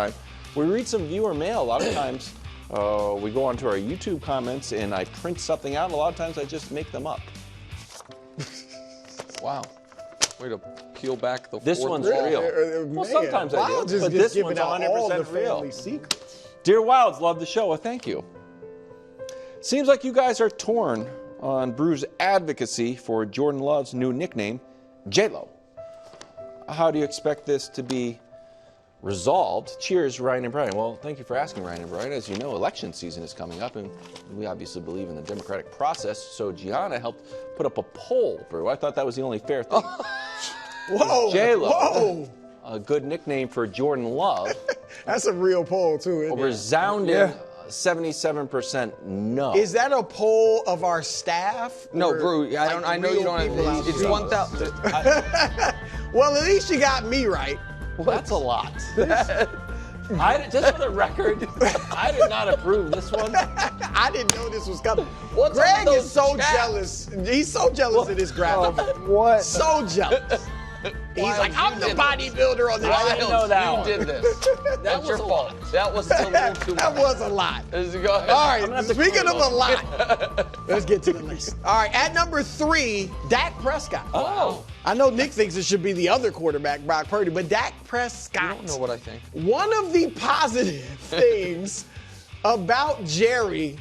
time. We read some viewer mail. A lot of times we go onto our YouTube comments and I print something out. A lot of times I just make them up. Wow. Way to peel back the This fourth one's wall. real. Well, sometimes I do, but this one's 100% real. Secrets. Dear Wildes, love the show. Well, thank you. Seems like you guys are torn on Brew's advocacy for Jordan Love's new nickname, J-Lo. How do you expect this to be resolved? Cheers, Ryan and Brian. Well, thank you for asking, Ryan and Brian. As you know, election season is coming up, and we obviously believe in the democratic process, so Gianna helped put up a poll, Brew. I thought that was the only fair thing. Whoa, J-Lo, whoa. a good nickname for Jordan Love. That's a real poll, too, isn't A it? resounding 77% no. Is that a poll of our staff? No, or, Brew, I know you don't have, it's 1,000. Well, at least you got me right. Well, that's a lot. Just for the record, I did not approve this one. I didn't know this was coming. What's up Greg with is those so chaps? jealous. He's so jealous of this graphic. What? So jealous. He's Wildes, like, I'm the you did bodybuilder on this I didn't show. know that You one. did this. That's your fault. That was a little too That much. was a lot. Go ahead. All right, have to speaking clear of a lot, let's get to the list. All right, at number 3, Dak Prescott. Oh. I know Nick thinks it should be the other quarterback, Brock Purdy, but Dak Prescott. I don't know what I think. One of the positive things about Jerry,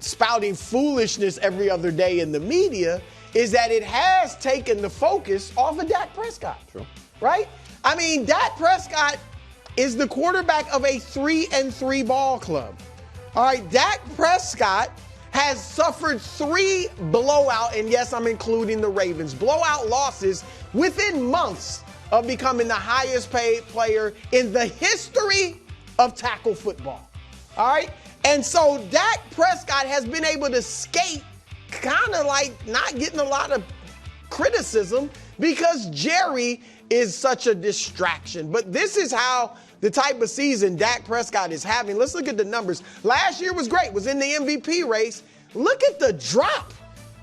spouting foolishness every other day in the media is that it has taken the focus off of Dak Prescott. True. Right? I mean, Dak Prescott is the quarterback of a 3-3 ball club. All right, Dak Prescott has suffered 3 blowout, and yes, I'm including the Ravens, blowout losses within months of becoming the highest paid player in the history of tackle football. All right? And so Dak Prescott has been able to skate kind of like not getting a lot of criticism because Jerry is such a distraction. But this is how the type of season Dak Prescott is having. Let's look at the numbers. Last year was great, was in the MVP race. Look at the drop.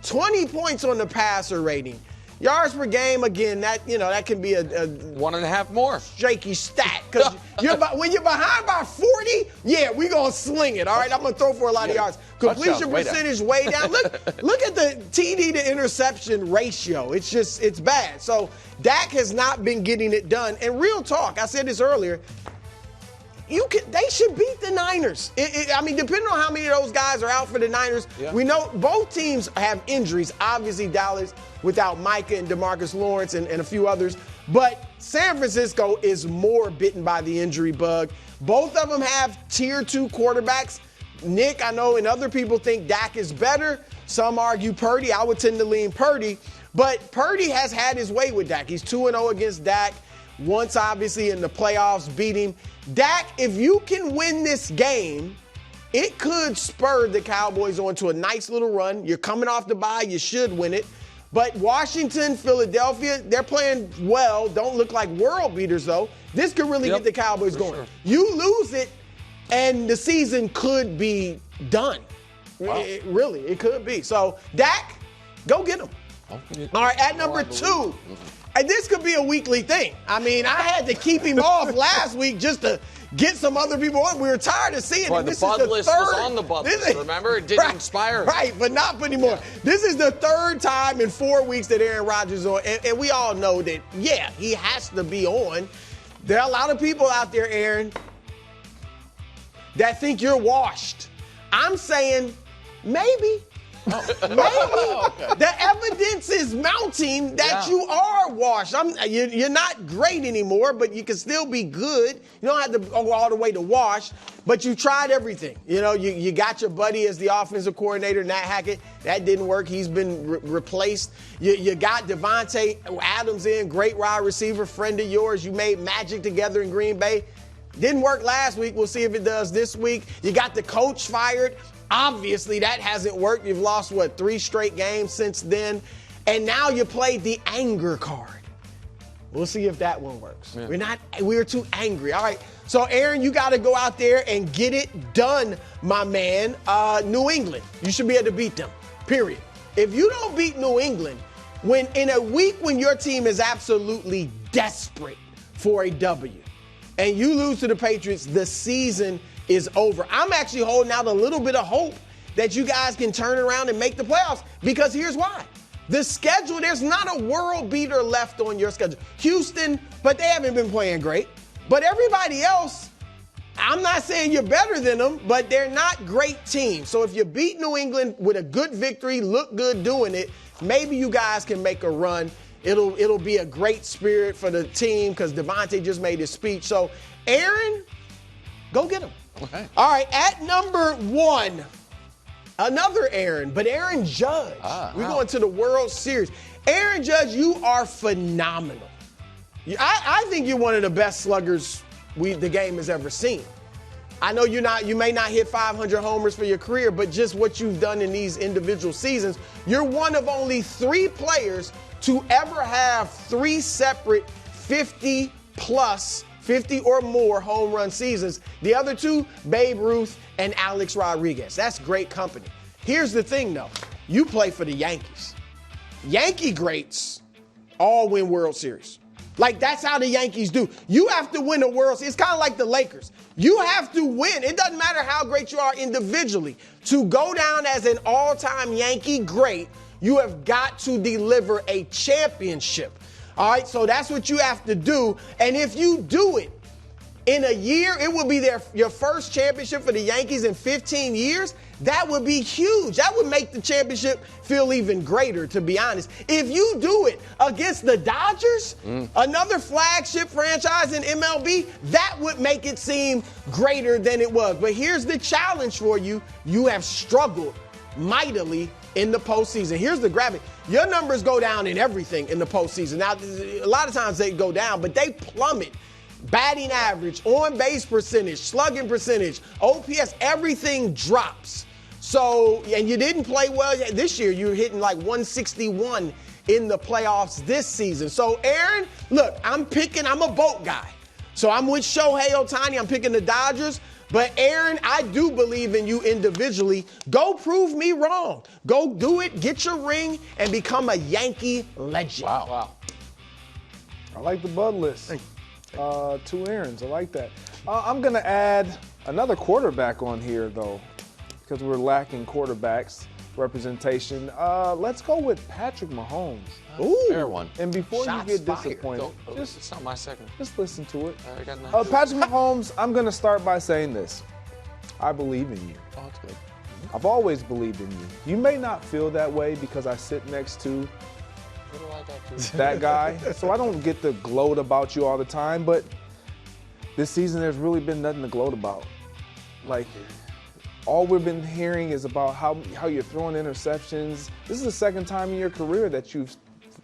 20 points on the passer rating. Yards per game, again, that can be a 1.5 more. shaky stat. Because when you're behind by 40, yeah, we're going to sling it, all right? I'm going to throw for a lot of yards. Completion percentage way down. Look at the TD to interception ratio. It's bad. So Dak has not been getting it done. And real talk, I said this earlier, they should beat the Niners. Depending on how many of those guys are out for the Niners, we know both teams have injuries. Obviously, Dallas without Micah and DeMarcus Lawrence and a few others. But San Francisco is more bitten by the injury bug. Both of them have tier 2 quarterbacks. Nick, I know, and other people think Dak is better. Some argue Purdy. I would tend to lean Purdy. But Purdy has had his way with Dak. He's 2-0 against Dak. Once, obviously, in the playoffs, beat him. Dak, if you can win this game, it could spur the Cowboys onto a nice little run. You're coming off the bye. You should win it. But Washington, Philadelphia, they're playing well. Don't look like world beaters, though. This could really get the Cowboys going. Sure. You lose it, and the season could be done. Wow. It could be. So, Dak, go get him. Okay. All right, at number 2. And this could be a weekly thing. I had to keep him off last week just to get some other people on. We were tired of seeing him. The Bud list was on the Bud list, remember? It didn't expire. Right, but not anymore. Yeah. This is the 3rd time in 4 weeks that Aaron Rodgers is on. And we all know that, he has to be on. There are a lot of people out there, Aaron, that think you're washed. I'm saying maybe. Maybe the evidence is mounting that you are washed. You're not great anymore, but you can still be good. You don't have to go all the way to wash, but you tried everything. You got your buddy as the offensive coordinator, Nat Hackett. That didn't work. He's been replaced. You got Devontae Adams in, great wide receiver, friend of yours. You made magic together in Green Bay. Didn't work last week. We'll see if it does this week. You got the coach fired. Obviously, that hasn't worked. You've lost, 3 straight games since then. And now you played the anger card. We'll see if that one works. Yeah. We're too angry. All right. So, Aaron, you got to go out there and get it done, my man. New England, you should be able to beat them, period. If you don't beat New England, in a week when your team is absolutely desperate for a W, and you lose to the Patriots, the season is over. I'm actually holding out a little bit of hope that you guys can turn around and make the playoffs, because here's why. The schedule, there's not a world beater left on your schedule. Houston, but they haven't been playing great. But everybody else, I'm not saying you're better than them, but they're not great teams. So if you beat New England with a good victory, look good doing it, maybe you guys can make a run. It'll be a great spirit for the team because Devontae just made his speech. So, Aaron, go get him. Okay. All right, at number 1, another Aaron, but Aaron Judge. We're going to the World Series. Aaron Judge, you are phenomenal. I think you're one of the best sluggers the game has ever seen. I know you may not hit 500 homers for your career, but just what you've done in these individual seasons, you're one of only 3 players to ever have 3 separate 50 or more home run seasons. The other 2, Babe Ruth and Alex Rodriguez. That's great company. Here's the thing, though. You play for the Yankees. Yankee greats all win World Series. Like, that's how the Yankees do. You have to win a World Series. It's kind of like the Lakers. You have to win. It doesn't matter how great you are individually. To go down as an all-time Yankee great, you have got to deliver a championship. All right, so that's what you have to do. And if you do it in a year, it will be your first championship for the Yankees in 15 years. That would be huge. That would make the championship feel even greater, to be honest. If you do it against the Dodgers, another flagship franchise in MLB, that would make it seem greater than it was. But here's the challenge for you. You have struggled mightily in the postseason. Here's the graphic. Your numbers go down in everything in the postseason. Now, a lot of times they go down, but they plummet. Batting average, on-base percentage, slugging percentage, OPS, everything drops. So, and you didn't play well this year. You're hitting like 161 in the playoffs this season. So, Aaron, look, I'm a boat guy. So I'm with Shohei Ohtani. I'm picking the Dodgers. But, Aaron, I do believe in you individually. Go prove me wrong. Go do it, get your ring, and become a Yankee legend. Wow. I like the Bud list. 2 Aarons. I like that. I'm going to add another quarterback on here, though, because we're lacking quarterbacks representation. Let's go with Patrick Mahomes. Ooh. Fair one. And before Shots you get fired. disappointed, It's not my second. just listen to it. I got Patrick Mahomes, I'm going to start by saying this. I believe in you. Oh, it's good. I've always believed in you. You may not feel that way because I sit next to What do I got to? that guy, so I don't get to gloat about you all the time, but this season there's really been nothing to gloat about. Like, all we've been hearing is about how you're throwing interceptions. This is the second time in your career that you've,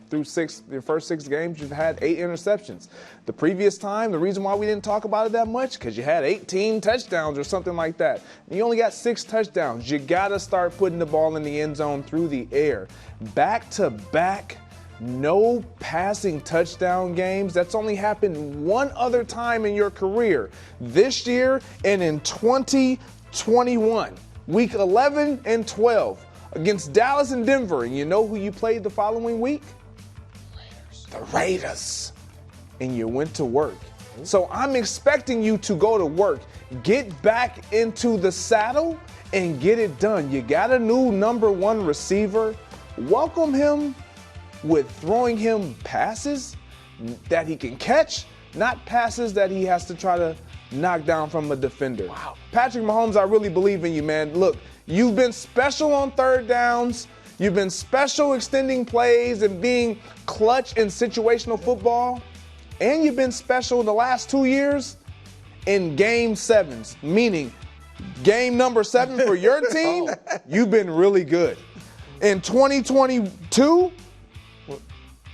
through your first 6 games, you've had 8 interceptions. The previous time, the reason why we didn't talk about it that much, because you had 18 touchdowns or something like that. And you only got 6 touchdowns. You got to start putting the ball in the end zone through the air. Back-to-back, no passing touchdown games. That's only happened one other time in your career. This year and in 2021, week 11 and 12 against Dallas and Denver. And you know who you played the following week? The Raiders. And you went to work. So I'm expecting you to go to work, get back into the saddle, and get it done. You got a new number 1 receiver. Welcome him with throwing him passes that he can catch, not passes that he has to try to knock down from a defender. Wow. Patrick Mahomes, I really believe in you, man. Look, you've been special on 3rd downs. You've been special extending plays and being clutch in situational football. And you've been special the last 2 years in game 7s, meaning game number 7 for your team, you've been really good. In 2022,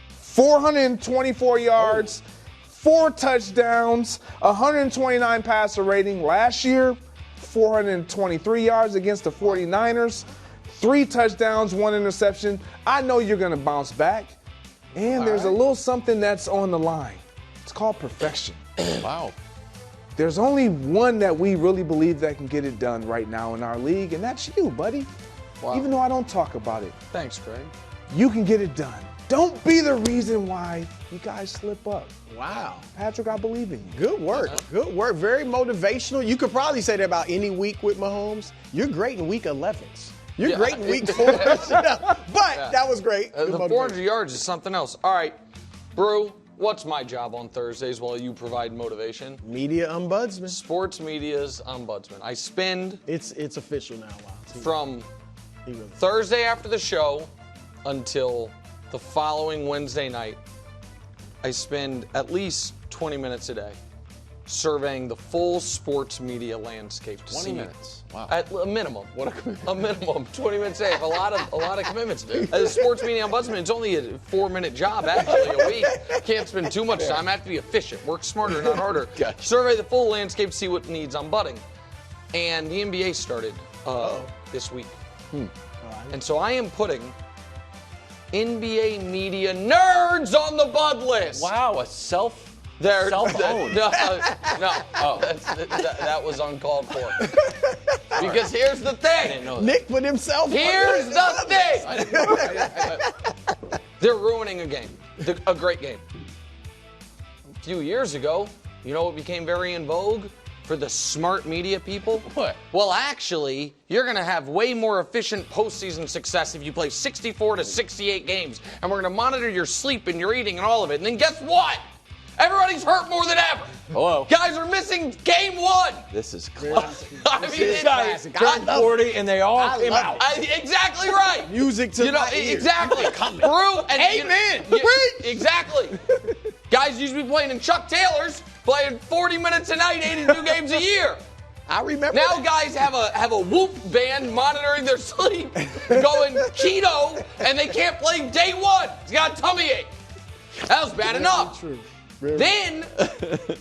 424 yards, 4 touchdowns, 129 passer rating. Last year, 423 yards against the 49ers, 3 touchdowns, 1 interception. I know you're going to bounce back. And there's a little something that's on the line. It's called perfection. Wow. There's only one that we really believe that can get it done right now in our league, and that's you, buddy. Wow. Even though I don't talk about it, Thanks, Greg. you can get it done. Don't be the reason why you guys slip up. Wow. Patrick, I believe in you. Good work. Good work. Very motivational. You could probably say that about any week with Mahomes. You're great in week 11s. You're great in week 4s. But that was great. The 400 yards is something else. All right, Brew, what's my job on Thursdays while you provide motivation? Media ombudsman. Sports media's ombudsman. I spend It's official now. Wow. from Thursday after the show until the following Wednesday night. I spend at least 20 minutes a day surveying the full sports media landscape. 20 minutes. Wow. At a minimum. What a commitment. A minimum. 20 minutes a day. A lot of commitments. As a sports media ombudsman, it's only a 4-minute job actually a week. Can't spend too much time. I have to be efficient. Work smarter, not harder. Gotcha. Survey the full landscape, see what needs ombudding. And the NBA started this week. And so I am putting NBA media nerds on the Bud list. Wow, They're self-owned. No. That was uncalled for. Because here's the thing. Nick put himself. Here's the thing. They're ruining a game, a great game. A few years ago, you know what became very in vogue for the smart media people? What? Well, actually, you're going to have way more efficient postseason success if you play 64 to 68 games. And we're going to monitor your sleep and your eating and all of it. And then guess what? Everybody's hurt more than ever. Hello. Guys are missing game 1. This is classic. I mean, is it's classic. Turned 40 and they all came out. exactly right. Music to my ears. Exactly. Brew and Amen. Exactly. Guys used to be playing in Chuck Taylor's, playing 40 minutes a night, 82 games a year. I remember. Now that. guys have a Whoop band monitoring their sleep, going keto, and they can't play day 1. He's got a tummy ache. That was bad enough. True. Then the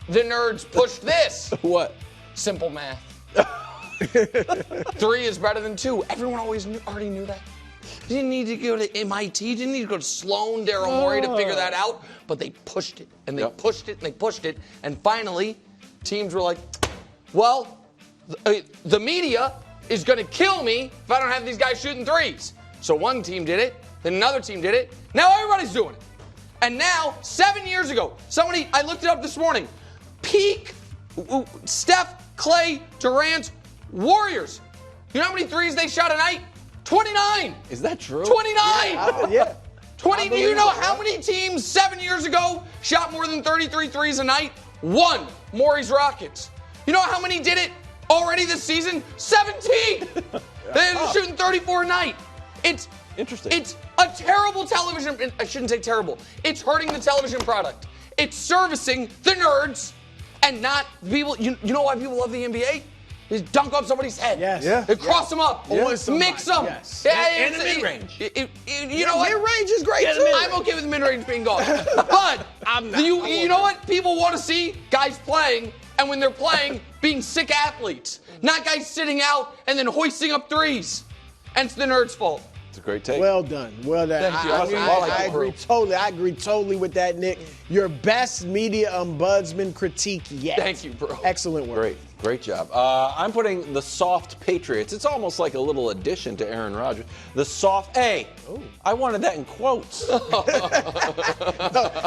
nerds pushed this. What? Simple math. 3 is better than 2. Everyone already knew that. You didn't need to go to MIT. You didn't need to go to Sloan, Daryl Morey to figure that out. But they pushed it, and they pushed it, and they pushed it. And finally, teams were like, well, the media is going to kill me if I don't have these guys shooting threes. So one team did it, then another team did it. Now everybody's doing it. And now, 7 years ago, I looked it up this morning, peak Steph, Clay, Durant, Warriors. You know how many threes they shot a night? 29. Is that true? 29. Yeah. 20. Do you know how many teams 7 years ago shot more than 33 threes a night? 1. Maury's Rockets. You know how many did it already this season? 17. They're shooting 34 a night. It's interesting. It's a terrible television. I shouldn't say terrible. It's hurting the television product. It's servicing the nerds and not people. You know why people love the NBA? Is dunk up somebody's head. Yes. Yeah. They cross them up. Yes. Mix them. Yes. And the mid-range. You know what? Mid-range is great too. I'm okay with the mid-range being gone. But I'm not. you know what people want to see? Guys playing, and when they're playing, being sick athletes. Not guys sitting out and then hoisting up threes. And it's the nerds' fault. It's a great take. Well done. Well done. Thank you. I agree totally. I agree totally with that, Nick. Your best media ombudsman critique yet. Thank you, bro. Excellent work. Great job. I'm putting the soft Patriots. It's almost like a little addition to Aaron Rodgers. The soft. Hey, I wanted that in quotes.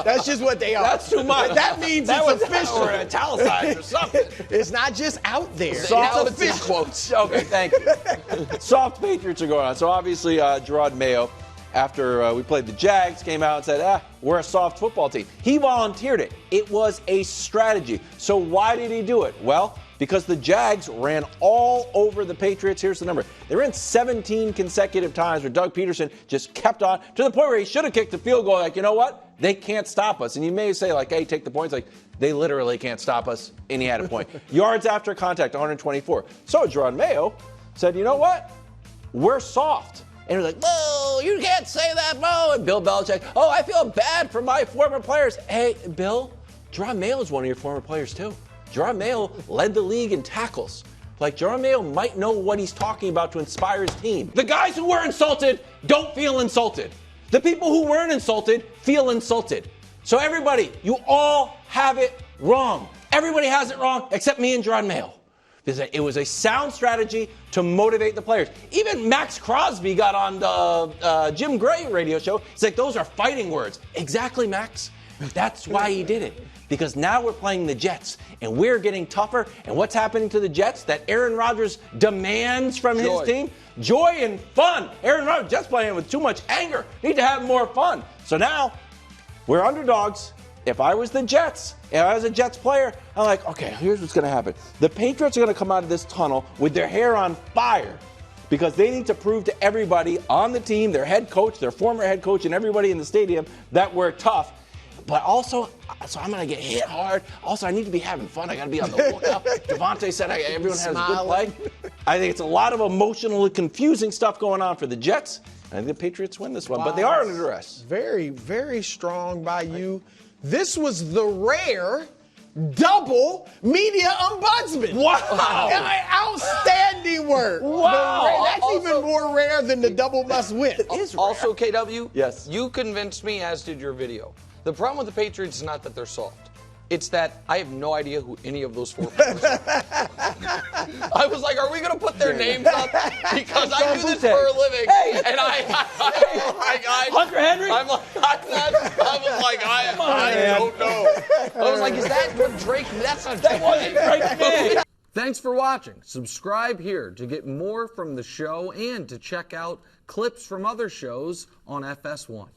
That's just what they are. That's too much. That means That it's was official. or italicized or something. It's not just out there. Now It's it's in official. quotes. Okay, thank you. Soft Patriots are going on. So obviously, Gerard Mayo, after we played the Jags, came out and said, we're a soft football team. He volunteered it. It was a strategy. So why did he do it? Well, because the Jags ran all over the Patriots. Here's the number. They ran 17 consecutive times where Doug Peterson just kept on to the point where he should have kicked the field goal. Like, you know what? They can't stop us. And you may say, like, hey, take the points. Like, they literally can't stop us. And he had a point. Yards after contact, 124. So Gerard Mayo said, you know what? We're soft. And we're like, whoa, you can't say that, Mo. And Bill Belichick, I feel bad for my former players. Hey, Bill, Gerard Mayo is one of your former players, too. Gerard Mayo led the league in tackles. Like, Gerard Mayo might know what he's talking about to inspire his team. The guys who were insulted don't feel insulted. The people who weren't insulted feel insulted. So everybody, you all have it wrong. Everybody has it wrong except me and Gerard Mayo. It was a sound strategy to motivate the players. Even Max Crosby got on the Jim Gray radio show. He's like, those are fighting words. Exactly, Max. That's why he did it. Because now we're playing the Jets, and we're getting tougher. And what's happening to the Jets that Aaron Rodgers demands from his team? Joy and fun. Aaron Rodgers just playing with too much anger. Need to have more fun. So now we're underdogs. If I was the Jets, if I was a Jets player, I'm like, okay, here's what's going to happen. The Patriots are going to come out of this tunnel with their hair on fire because they need to prove to everybody on the team, their head coach, their former head coach, and everybody in the stadium that we're tough. But also, so I'm going to get hit hard. Also, I need to be having fun. I got to be on the lookout. Devontae said everyone has a good play. I think it's a lot of emotionally confusing stuff going on for the Jets. I think the Patriots win this one, but they are under duress. Very, very strong by you. This was the rare double media ombudsman. Wow. Outstanding work. Wow. That's even more rare than the double must win. Also, KW, yes, you convinced me, as did your video. The problem with the Patriots is not that they're soft. It's that I have no idea who any of those 4 players are. I was like, are we going to put their names up? Because I do this for a living. Hey. And Hunter Henry? I don't know. I was like, is that what Drake? That's not Drake. That wasn't Drake. Man. Thanks for watching. Subscribe here to get more from the show and to check out clips from other shows on FS1.